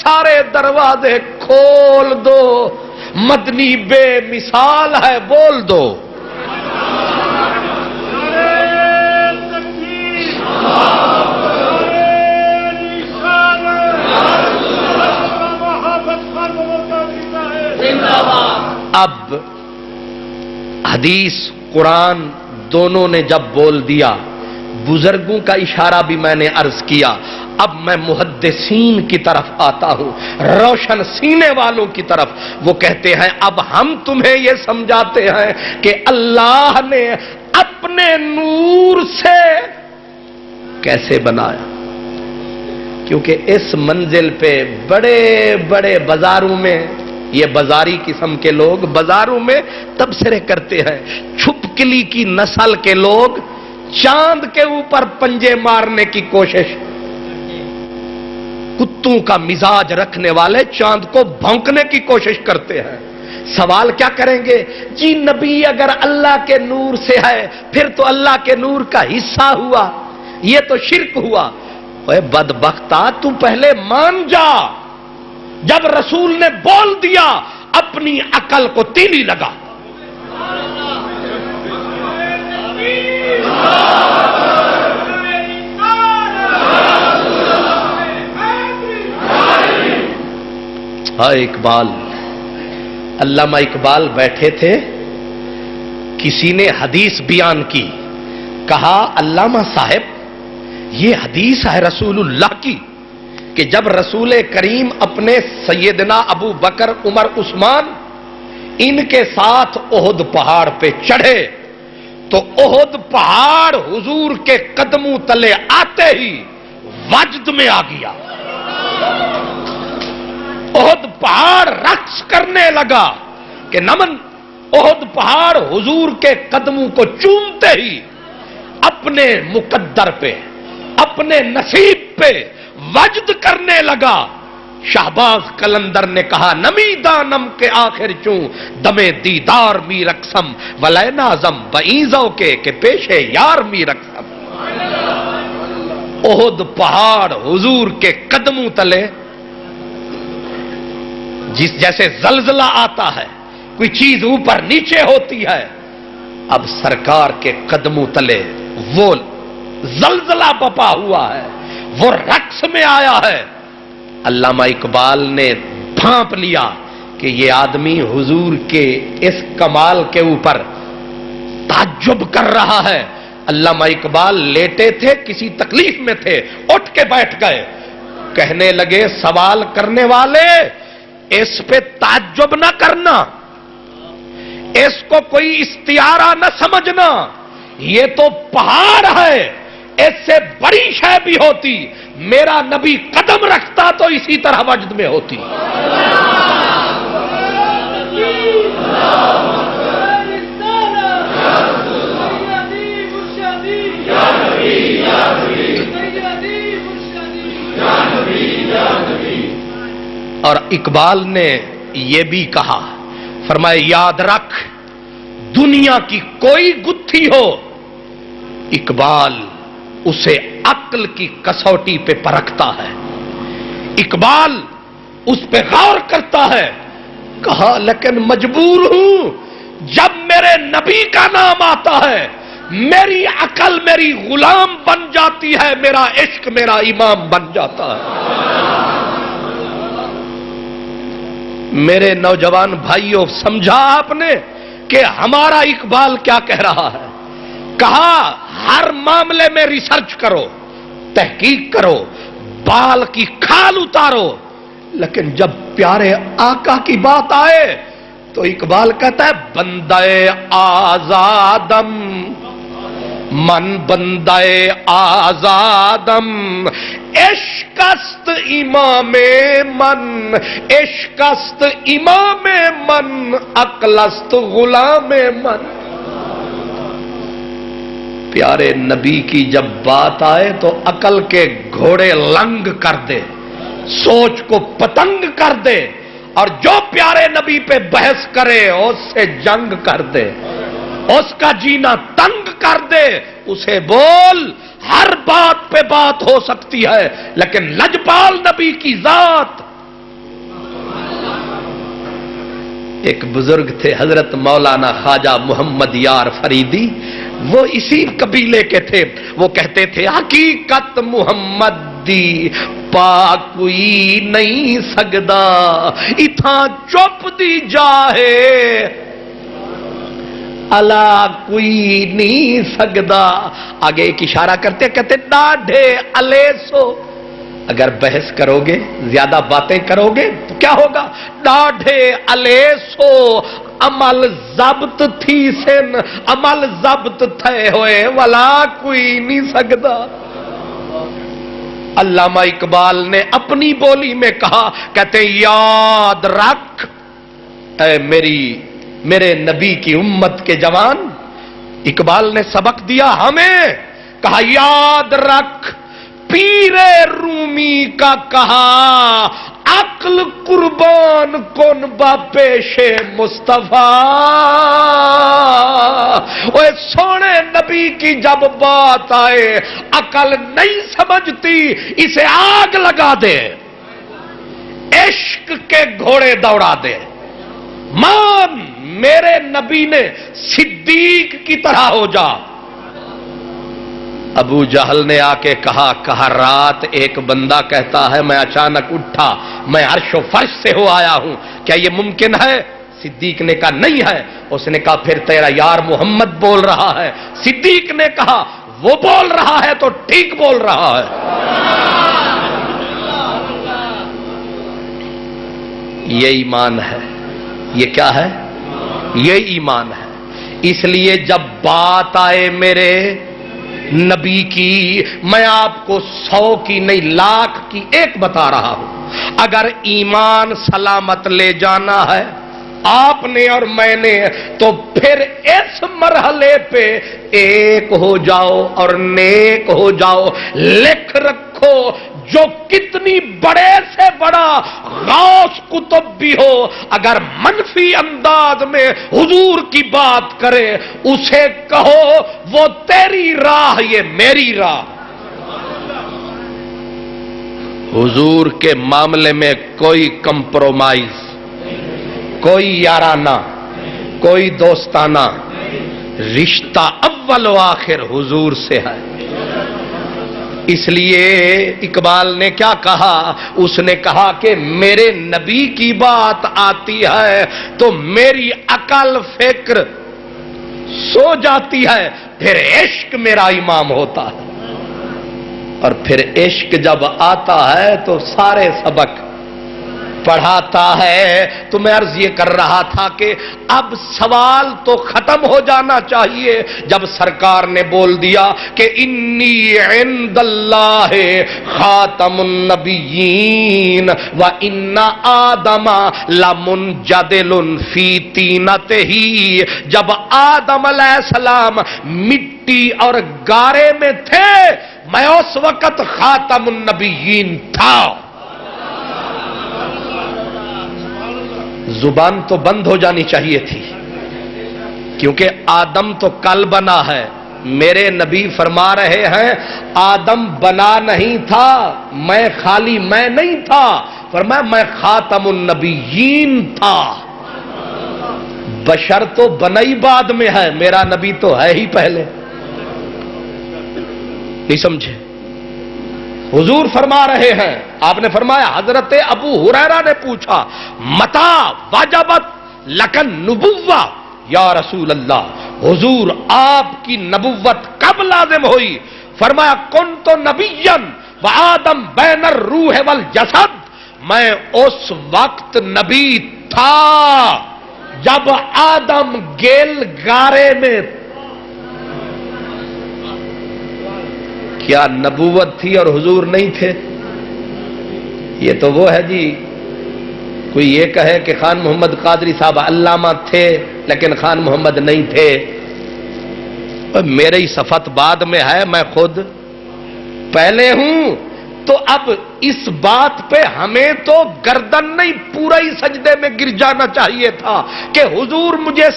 سارے دروازے کھول دو، مدنی بے مثال ہے، بول دو۔ اب حدیث قرآن دونوں نے جب بول دیا، بزرگوں کا اشارہ بھی میں نے عرض کیا، اب میں محدثین کی طرف آتا ہوں، روشن سینے والوں کی طرف۔ وہ کہتے ہیں اب ہم تمہیں یہ سمجھاتے ہیں کہ اللہ نے اپنے نور سے کیسے بنایا، کیونکہ اس منزل پہ بڑے بڑے بازاروں میں، یہ بازاری قسم کے لوگ بازاروں میں تبصرے کرتے ہیں، چھپکلی کی نسل کے لوگ چاند کے اوپر پنجے مارنے کی کوشش، کتوں کا مزاج رکھنے والے چاند کو بھونکنے کی کوشش کرتے ہیں۔ سوال کیا کریں گے؟ جی نبی اگر اللہ کے نور سے ہے پھر تو اللہ کے نور کا حصہ ہوا، یہ تو شرک ہوا۔ اے بدبختہ، تو پہلے مان جا، جب رسول نے بول دیا اپنی عقل کو تیلی لگا۔ اقبال، علامہ اقبال بیٹھے تھے، کسی نے حدیث بیان کی، کہا علامہ صاحب یہ حدیث ہے رسول اللہ کی کہ جب رسول کریم اپنے سیدنا ابو بکر، عمر، عثمان ان کے ساتھ احد پہاڑ پہ چڑھے تو احد پہاڑ حضور کے قدموں تلے آتے ہی وجد میں آ گیا، احد پہاڑ رقص کرنے لگا کہ نمن، احد پہاڑ حضور کے قدموں کو چومتے ہی اپنے مقدر پہ، اپنے نصیب پہ وجد کرنے لگا۔ شہباز قلندر نے کہا نمی دانم کے آخر چوں دمے دیدار می رقصم ولے نازم بعیزوں کے کہ پیشے یار می رقصم۔ احد پہاڑ حضور کے قدموں تلے، جیسے زلزلہ آتا ہے، کوئی چیز اوپر نیچے ہوتی ہے، اب سرکار کے قدموں تلے وہ زلزلہ بپا ہوا ہے، وہ رقص میں آیا ہے۔ علامہ اقبال نے بھانپ لیا کہ یہ آدمی حضور کے اس کمال کے اوپر تعجب کر رہا ہے۔ علامہ اقبال لیٹے تھے، کسی تکلیف میں تھے، اٹھ کے بیٹھ گئے، کہنے لگے سوال کرنے والے اس پہ تعجب نہ کرنا، اس کو کوئی استعارہ نہ سمجھنا، یہ تو پہاڑ ہے، اس سے بڑی شے بھی ہوتی، میرا نبی قدم رکھتا تو اسی طرح وجد میں ہوتی۔ اور اقبال نے یہ بھی کہا، فرمایا یاد رکھ دنیا کی کوئی گتھی ہو، اقبال اسے عقل کی کسوٹی پہ پرکھتا ہے، اقبال اس پہ غور کرتا ہے۔ کہا لیکن مجبور ہوں، جب میرے نبی کا نام آتا ہے میری عقل میری غلام بن جاتی ہے، میرا عشق میرا امام بن جاتا ہے۔ میرے نوجوان بھائیوں، سمجھا آپ نے کہ ہمارا اقبال کیا کہہ رہا ہے؟ کہا ہر معاملے میں ریسرچ کرو، تحقیق کرو، بال کی کھال اتارو، لیکن جب پیارے آقا کی بات آئے تو اقبال کہتا ہے بندے آزادم من بندے آزادم، عشقست امام من، عشقست امام من، عقلست غلام من۔ پیارے نبی کی جب بات آئے تو عقل کے گھوڑے لنگ کر دے، سوچ کو پتنگ کر دے، اور جو پیارے نبی پہ بحث کرے اس سے جنگ کر دے، اس کا جینا تنگ کر دے، اسے بول ہر بات پہ بات ہو سکتی ہے، لیکن لجپال نبی کی ذات ایک بزرگ تھے حضرت مولانا خواجہ محمد یار فریدی، وہ اسی قبیلے کے تھے. وہ کہتے تھے حقیقت محمد دی پا کوئی نہیں سکدا، اتھاں چپ دی جاہے الا کوئی نہیں سکدا. آگے ایک اشارہ کرتے کہتے ڈاڈھے الے سو. اگر بحث کرو گے، زیادہ باتیں کرو گے تو کیا ہوگا؟ ڈاڈھے الے سو عمل ضبط تھی سن، عمل ضبط تھے ہوئے ولا کوئی نہیں سکدا. علامہ اقبال نے اپنی بولی میں کہا، کہتے یاد رکھ اے میرے نبی کی امت کے جوان. اقبال نے سبق دیا ہمیں، کہا یاد رکھ پیر رومی کا کہا عقل قربان کن با پیش مصطفیٰ. اوے سونے نبی کی جب بات آئے عقل نہیں سمجھتی، اسے آگ لگا دے، عشق کے گھوڑے دوڑا دے. مان میرے نبی نے صدیق کی طرح ہو جا. ابو جہل نے آ کے کہا رات ایک بندہ کہتا ہے میں اچانک اٹھا، میں عرش و فرش سے ہو آیا ہوں، کیا یہ ممکن ہے؟ صدیق نے کہا نہیں ہے. اس نے کہا پھر تیرا یار محمد بول رہا ہے. صدیق نے کہا وہ بول رہا ہے تو ٹھیک بول رہا ہے. یہ ایمان ہے. یہ کیا ہے؟ یہ ایمان ہے. اس لیے جب بات آئے میرے نبی کی، میں آپ کو 100 کی نہیں لاکھ کی ایک بتا رہا ہوں. اگر ایمان سلامت لے جانا ہے آپ نے اور میں نے، تو پھر اس مرحلے پہ ایک ہو جاؤ اور نیک ہو جاؤ. لکھ رکھو جو کتنی بڑے سے بڑا غوث کتب بھی ہو، اگر منفی انداز میں حضور کی بات کرے، اسے کہو وہ تیری راہ یہ میری راہ. حضور کے معاملے میں کوئی کمپرومائز، کوئی یارانہ، کوئی دوستانہ، رشتہ اول و آخر حضور سے ہے. اس لیے اقبال نے کیا کہا؟ اس نے کہا کہ میرے نبی کی بات آتی ہے تو میری عقل فکر سو جاتی ہے، پھر عشق میرا امام ہوتا ہے. اور پھر عشق جب آتا ہے تو سارے سبق پڑھاتا ہے. تو میں عرض یہ کر رہا تھا کہ اب سوال تو ختم ہو جانا چاہیے جب سرکار نے بول دیا کہ انی عند اللہ خاتم النبیین و ان آدم لمنجدل فی طینتہ. جب آدم علیہ السلام مٹی اور گارے میں تھے، میں اس وقت خاتم النبیین تھا. زبان تو بند ہو جانی چاہیے تھی، کیونکہ آدم تو کل بنا ہے. میرے نبی فرما رہے ہیں آدم بنا نہیں تھا، میں خالی میں نہیں تھا، فرمایا میں خاتم النبیین تھا. بشر تو بنا ہی بعد میں ہے، میرا نبی تو ہے ہی پہلے. نہیں سمجھے؟ حضور فرما رہے ہیں. آپ نے فرمایا، حضرت ابو ہریرہ نے پوچھا متا واجبت لکن نبوہ یا رسول اللہ، حضور آپ کی نبوت کب لازم ہوئی؟ فرمایا کنت نبیا وآدم بین الروح والجسد. میں اس وقت نبی تھا جب آدم گیل گارے میں. کیا نبوت تھی اور حضور نہیں تھے؟ یہ تو وہ ہے جی، کوئی یہ کہے کہ خان محمد قادری صاحب علامہ تھے لیکن خان محمد نہیں تھے. میری صفت بعد میں ہے، میں خود پہلے ہوں. تو اب اس بات پہ ہمیں تو گردن نہیں پورا ہی سجدے میں گر جانا چاہیے تھا کہ حضور مجھے